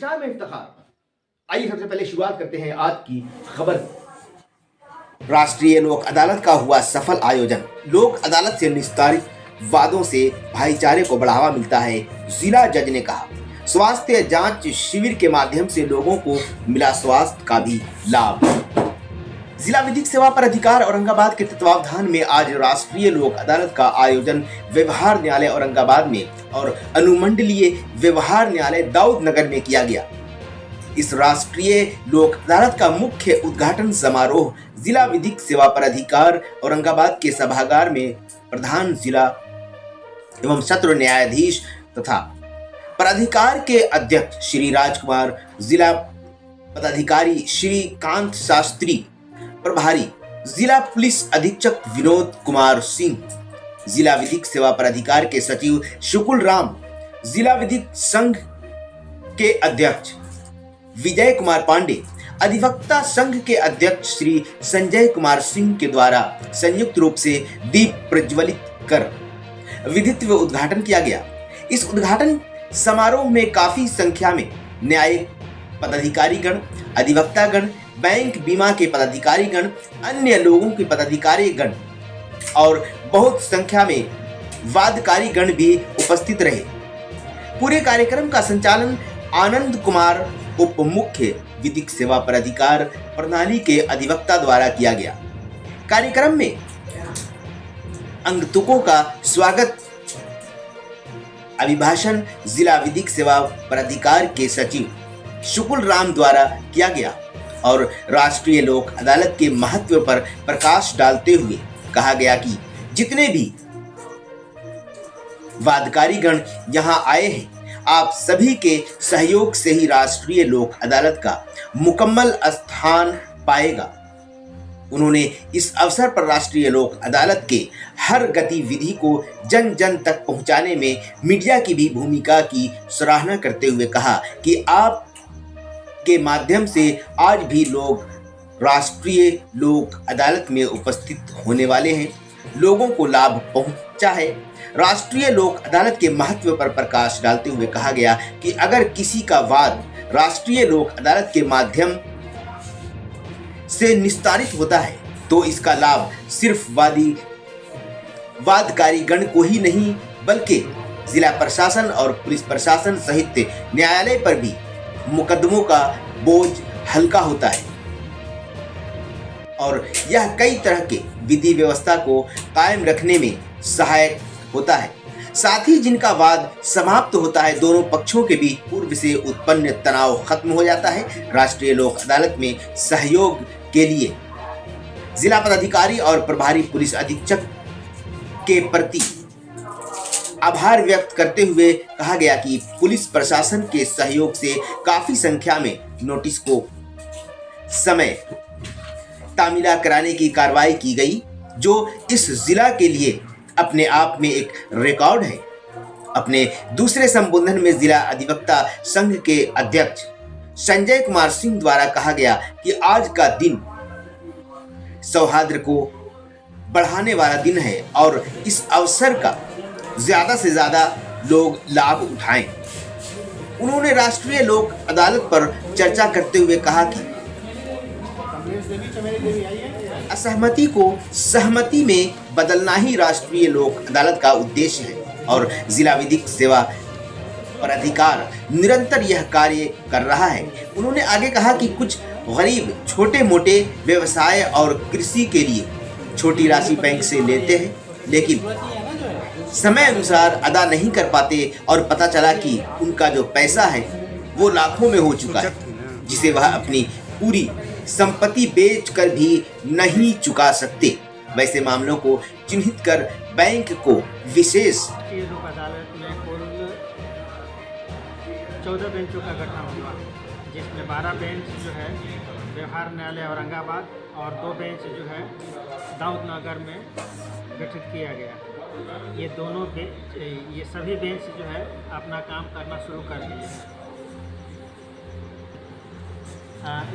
बहिष्कार में इफ्तिखार। आइए सबसे पहले शुरुआत करते हैं आज की खबर। राष्ट्रीय लोक अदालत का हुआ सफल आयोजन। लोक अदालत से निस्तारित वादों से भाईचारे को बढ़ावा मिलता है, जिला जज ने कहा। स्वास्थ्य जांच शिविर के माध्यम से लोगों को मिला स्वास्थ्य का भी लाभ। जिला विधिक सेवा प्राधिकार औरंगाबाद के तत्वावधान में आज राष्ट्रीय लोक अदालत का आयोजन व्यवहार न्यायालय औरंगाबाद में और अनुमंडलीय व्यवहार न्यायालय दाऊदनगर में किया गया। इस राष्ट्रीय लोक अदालत का मुख्य उद्घाटन समारोह जिला विधिक सेवा प्राधिकार औरंगाबाद के सभागार में प्रधान जिला एवं सत्र न्यायाधीश तथा प्राधिकार के अध्यक्ष श्री राजकुमार, जिला पदाधिकारी श्री कांत शास्त्री, प्रभारी जिला पुलिस अधीक्षक विनोद कुमार सिंह, जिला विधिक सेवा प्राधिकार के सचिव शुकुल राम, जिला विधिक संघ के अध्यक्ष विजय कुमार पांडे, अधिवक्ता संघ के अध्यक्ष श्री संजय कुमार सिंह के द्वारा संयुक्त रूप से दीप प्रज्वलित कर विधित्व उद्घाटन किया गया। इस उद्घाटन समारोह में काफी संख्या में न्यायिक पदाधिकारीगण, अधिवक्तागण, बैंक बीमा के पदाधिकारीगण, अन्य लोगों के पदाधिकारीगण और बहुत संख्या में वादकारीगण भी उपस्थित रहे। पूरे कार्यक्रम का संचालन आनंद कुमार उप मुख्य विधिक सेवा प्राधिकार प्रणाली के अधिवक्ता द्वारा किया गया। कार्यक्रम में आगंतुकों का स्वागत अभिभाषण जिला विधिक सेवा प्राधिकार के सचिव शुकुल राम द्वारा किया गया और राष्ट्रीय लोक अदालत के महत्व पर प्रकाश डालते हुए कहा गया कि जितने भी वादकारीगण यहां आए हैं, आप सभी के सहयोग से ही राष्ट्रीय लोक अदालत का मुकम्मल स्थान पाएगा। उन्होंने इस अवसर पर राष्ट्रीय लोक अदालत के हर गतिविधि को जन जन तक पहुंचाने में मीडिया की भी भूमिका की सराहना करते हुए कहा कि आप के माध्यम से आज भी लोग राष्ट्रीय लोक अदालत में उपस्थित होने वाले हैं, लोगों को लाभ पहुंचा है। राष्ट्रीय लोक अदालत के महत्व पर प्रकाश डालते हुए कहा गया कि अगर किसी का वाद राष्ट्रीय लोक अदालत के माध्यम से निस्तारित होता है तो इसका लाभ सिर्फ वादकारीगण को ही नहीं बल्कि जिला प्रशासन और पुलिस प्रशासन सहित न्यायालय पर भी मुकदमों का बोझ हल्का होता है और यह कई तरह के विधि व्यवस्था को कायम रखने में सहायक होता है। साथ ही जिनका वाद समाप्त होता है, दोनों पक्षों के बीच पूर्व से उत्पन्न तनाव खत्म हो जाता है। राष्ट्रीय लोक अदालत में सहयोग के लिए जिला पदाधिकारी और प्रभारी पुलिस अधीक्षक के प्रति आभार व्यक्त करते हुए कहा गया कि पुलिस प्रशासन के सहयोग से काफी संख्या में नोटिस को समय तामीला कराने की कार्रवाई की गई, जो इस जिला के लिए अपने आप में एक रिकॉर्ड है। अपने दूसरे संबोधन में जिला अधिवक्ता संघ के अध्यक्ष संजय कुमार सिंह द्वारा कहा गया कि आज का दिन सौहार्द को बढ़ाने वाला दिन है और इस अवसर का ज्यादा से ज्यादा लोग लाभ उठाएं। उन्होंने राष्ट्रीय लोक अदालत पर चर्चा करते हुए कहा कि असहमति को सहमति में बदलना ही राष्ट्रीय लोक अदालत का उद्देश्य है और जिला विधिक सेवा प्राधिकार निरंतर यह कार्य कर रहा है। उन्होंने आगे कहा कि कुछ गरीब छोटे मोटे व्यवसाय और कृषि के लिए छोटी राशि बैंक से लेते हैं, लेकिन समय अनुसार अदा नहीं कर पाते और पता चला कि उनका जो पैसा है वो लाखों में हो चुका है, जिसे वह अपनी पूरी संपत्ति बेचकर भी नहीं चुका सकते। वैसे मामलों को चिन्हित कर बैंक को विशेष लोक अदालत में कुल 14 बेंचों का गठन हुआ, जिसमें 12 बेंच जो है व्यवहार न्यायालय औरंगाबाद और 2 बेंच जो है दाऊदनगर में गठित किया गया। ये सभी बेंच जो है अपना काम करना शुरू कर दिए हैं।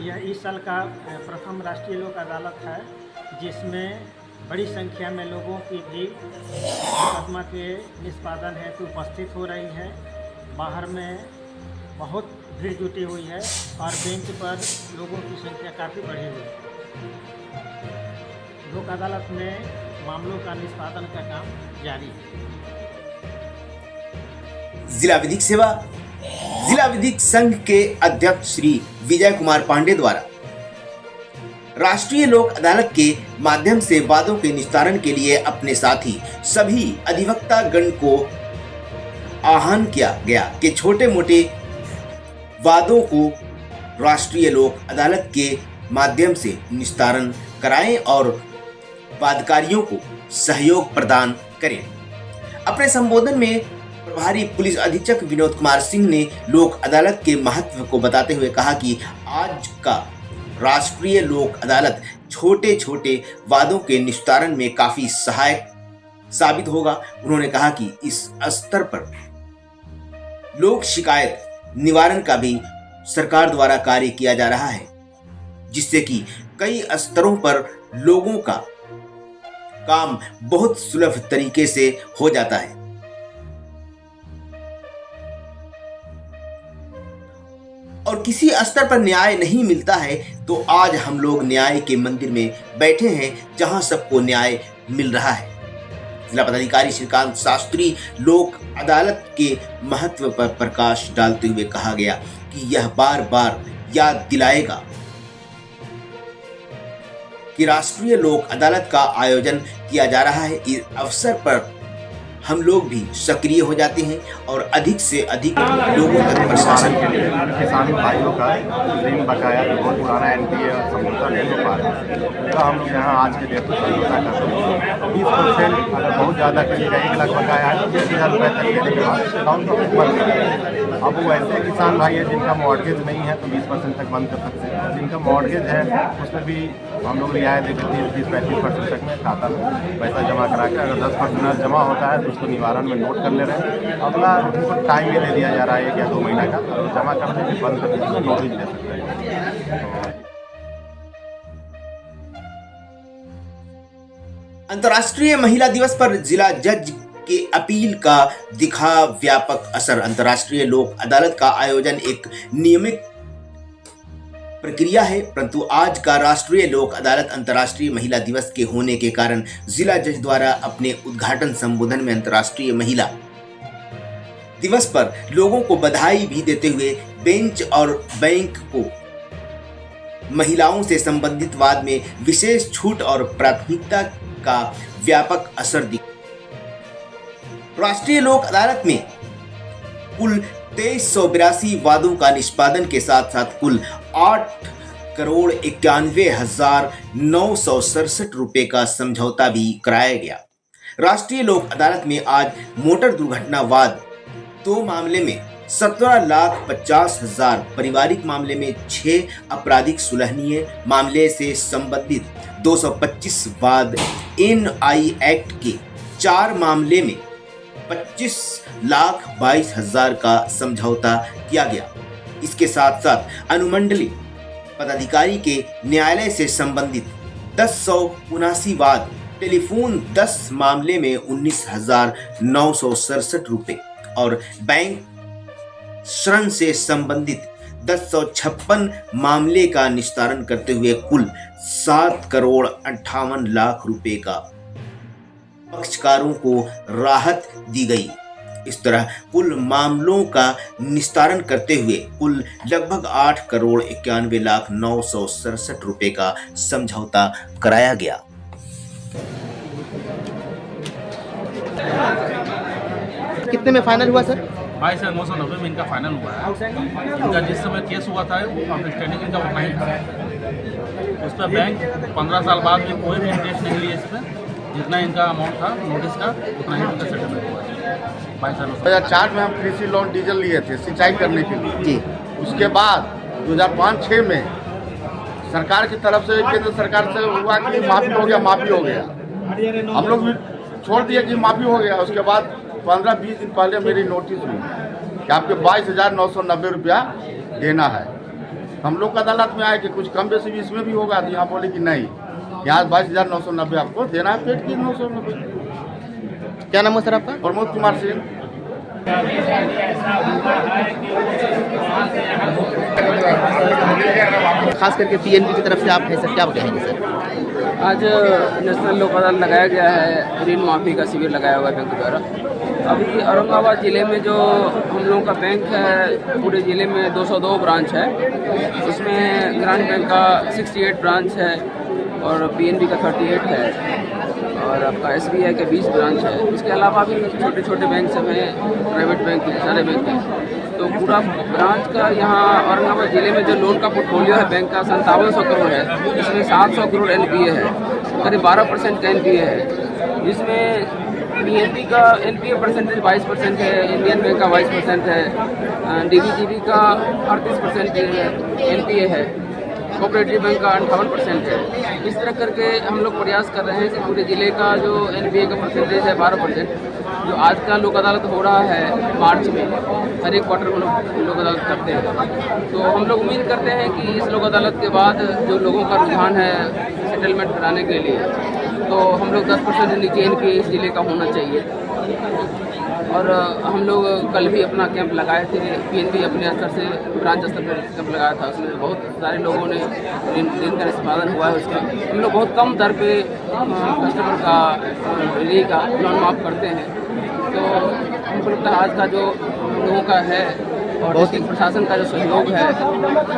यह इस साल का प्रथम राष्ट्रीय लोक अदालत है, जिसमें बड़ी संख्या में लोगों की भी मुकदमा के निष्पादन हेतु उपस्थित हो रही है। बाहर में बहुत भीड़ जुटी हुई है और बेंच पर लोगों की संख्या काफ़ी बढ़ी हुई है। लोक अदालत में मामलों का निष्पादन का काम जारी है। जिला विधिक संघ के अध्यक्ष श्री विजय कुमार पांडे द्वारा राष्ट्रीय लोक अदालत के माध्यम से वादों के निस्तारण के लिए अपने साथी सभी अधिवक्ता गण को आह्वान किया गया कि छोटे मोटे वादों को राष्ट्रीय लोक अदालत के माध्यम से निस्तारण कराएं और वादकारियों को सहयोग प्रदान करें। अपने संबोधन में प्रभारी पुलिस अधीक्षक विनोद कुमार सिंह ने लोक अदालत के महत्व को बताते हुए कहा कि आज का राष्ट्रीय लोक अदालत छोटे छोटे वादों के निस्तारण में काफी सहायक साबित होगा। उन्होंने कहा कि इस स्तर पर लोक शिकायत निवारण का भी सरकार द्वारा कार्य किया जा रहा है, जिससे कि कई स्तरों पर लोगों का काम बहुत सुलभ तरीके से हो जाता है। और किसी स्तर पर न्याय नहीं मिलता है तो आज हम लोग न्याय के मंदिर में बैठे हैं, जहां सबको न्याय मिल रहा है। जिला पदाधिकारी श्रीकांत शास्त्री लोक अदालत के महत्व पर प्रकाश डालते हुए कहा गया कि यह बार बार याद दिलाएगा कि राष्ट्रीय लोक अदालत का आयोजन किया जा रहा है। इस अवसर पर हम लोग भी सक्रिय हो जाते हैं और अधिक से अधिक लोगों तक प्रशासन के लिए किसान भाइयों का ऋण बकाया जो बहुत पुराना एनपीए और समझौता नहीं हो पा रहा है, तो हम लोग यहाँ आज के डेट में समझौता कर रहे हैं। 20% अगर बहुत ज़्यादा करिएगा 1 लाख बकाया है तो 20,000 रुपये तक देने के बाद अकाउंट को बंद कर देंगे। अब वो ऐसे किसान भाई है जिनका मॉर्गेज नहीं है तो 20% तक बंद कर सकते हैं। जिनका मॉर्गेज है उसमें भी हम लोग रियायत देते हैं 30-35% तक में खाता में पैसा जमा करा के, अगर 10% जमा होता है तो उसको निवारण में नोट कर ले रहे हैं। अगला उनको टाइम ये दे दिया जा रहा है 1 या 2 महीना का, तो जमा करने के बंद करके उसको नोटिस दे सकते हैं। अंतर्राष्ट्रीय महिला दिवस पर जिला जज के अपील का दिखा व्यापक असर। अंतर्राष्ट्रीय लोक अदालत का आयोजन एक नियमित प्रक्रिया है, परंतु आज का राष्ट्रीय लोक अदालत अंतर्राष्ट्रीय महिला दिवस के होने के कारण जिला जज द्वारा अपने उद्घाटन संबोधन में अंतर्राष्ट्रीय महिला दिवस पर लोगों को बधाई भी देते हुए बेंच और बैंक को महिलाओं से संबंधित वाद में विशेष छूट और प्राथमिकता का व्यापक असर दिखा। राष्ट्रीय लोक अदालत में कुल 2382 वादों का निष्पादन के साथ साथ कुल 8,91,967 रुपए का समझौता भी कराया गया। राष्ट्रीय लोक अदालत में आज मोटर दुर्घटना वाद 2 मामले में 17,50,000, पारिवारिक मामले में 6, आपराधिक सुलहनीय मामले से संबंधित 225 वाद, एनआई एक्ट के 4 मामले में 25,22,000 का समझौता किया गया। इसके साथ साथ अनुमंडलीय पदाधिकारी के न्यायालय से संबंधित 10,779 वाद, टेलीफोन 10 मामले में 19,967 रुपए और बैंक ऋण से संबंधित 10,56 मामले का निस्तारण करते हुए कुल 7,58,00,000 रुपए का पक्षकारों को राहत दी गई। इस तरह कुल मामलों का निस्तारण करते हुए कुल लगभग 8,91,967 रुपए का समझौता कराया गया। कितने में फाइनल हुआ सर? 22,990 में इनका फाइनल हुआ है। इनका जिस समय केस हुआ था वो अंडरस्टैंडिंग इनका उतना ही था। उस पर बैंक 15 साल बाद भी कोई भी इंटरेस्ट नहीं लिया इसमें, जितना इनका अमाउंट था नोटिस का उतना ही उनका सेटलमेंट हुआ है। 2004 में हम कृषि लोन डीजल लिए थे सिंचाई करने के लिए जी। उसके बाद 2005-06 में सरकार की तरफ से केंद्र सरकार से हुआ कि माफी हो गया। हम लोग भी छोड़ दिए कि माफी हो गया। उसके बाद 15-20 दिन पहले मेरी नोटिस हुई कि आपके 22,990 रुपया देना है। हम लोग अदालत में आए कि कुछ कम बेसी भी इसमें भी होगा, तो यहाँ बोले कि नहीं, यहाँ 22,990 आपको देना है, पेट की 990। क्या नाम है सर आपका? प्रमोद कुमार सिंह। खास करके पीएनबी की तरफ से आप है सर, क्या कहेंगे सर? आज नेशनल लोक अदालत लगाया गया है, ऋण माफी का शिविर लगाया हुआ है बैंक द्वारा। अभी औरंगाबाद ज़िले में जो हम लोगों का बैंक है, पूरे ज़िले में 202 ब्रांच है। इसमें ग्रामीण बैंक का 68 ब्रांच है और पीएनबी का 38 है और आपका एसबीआई के 20 ब्रांच है। इसके अलावा भी छोटे छोटे बैंक सब हैं, प्राइवेट बैंक हैं, सारे बैंक हैं। तो पूरा ब्रांच का यहाँ औरंगाबाद ज़िले में जो लोन का पोर्टफोलियो है बैंक का 5700 करोड़ है। इसमें 700 करोड़ एनपीए है, करीब 12% का एनपीए है। जिसमें पीएनबी का एनपीए परसेंटेज 22% है, इंडियन बैंक का 22% है, डीबीजीबी का 38% एनपीए है, कोऑपरेटिव बैंक का 58% है। इस तरह करके हम लोग प्रयास कर रहे हैं कि पूरे ज़िले का जो एनपीए का परसेंटेज है 12%, जो आज का लोक अदालत हो रहा है मार्च में, हर एक क्वार्टर को लोक अदालत करते हैं। तो हम लोग उम्मीद करते हैं कि इस लोक अदालत के बाद जो लोगों का रुझान है सेटलमेंट कराने के लिए, तो हम लोग 10% नीचे एनपीए इस ज़िले का होना चाहिए। और हम लोग कल भी अपना कैंप लगाए थे, पीएनबी अपने स्तर से ब्रांच स्तर पर कैंप लगाया था। उसमें बहुत सारे लोगों ने ऋण का निष्पादन हुआ है उसका। हम लोग बहुत कम दर पे कस्टमर का ऋण का लोन माफ करते हैं। तो हमको लगता है आज का जो लोगों का है और डिस्ट्रिक्ट प्रशासन का जो सहयोग है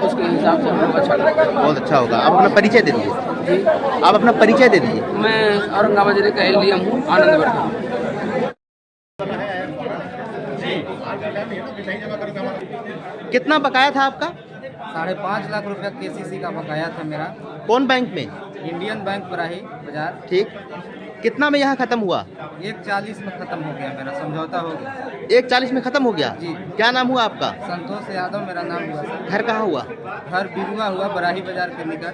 उसके हिसाब से हम लोग अच्छा करते हैं। बहुत अच्छा होगा। आप अपना परिचय दे दीजिए जी, आप अपना परिचय दे दीजिए। मैं औरंगाबाद जिले का एलडीएम हूँ, आनंद वर्मा। कितना बकाया था आपका? 5.5 लाख रुपया केसीसी का बकाया था मेरा, कौन बैंक में? इंडियन बैंक बराही बाजार। ठीक, कितना में यहाँ खत्म हुआ? 1.40 में ख़त्म हो गया, मेरा समझौता हो गया। 1.40 में खत्म हो गया जी। क्या नाम हुआ आपका? संतोष यादव मेरा नाम हुआ सर। घर कहाँ हुआ? घर बिरुआ हुआ, बराही बाजार के निकट।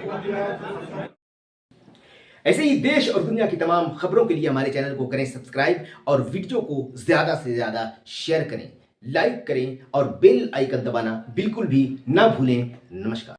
ऐसे ही देश और दुनिया की तमाम खबरों के लिए हमारे चैनल को करें सब्सक्राइब और वीडियो को ज़्यादा से ज़्यादा शेयर करें, लाइक करें और बेल आइकन दबाना बिल्कुल भी ना भूलें। नमस्कार।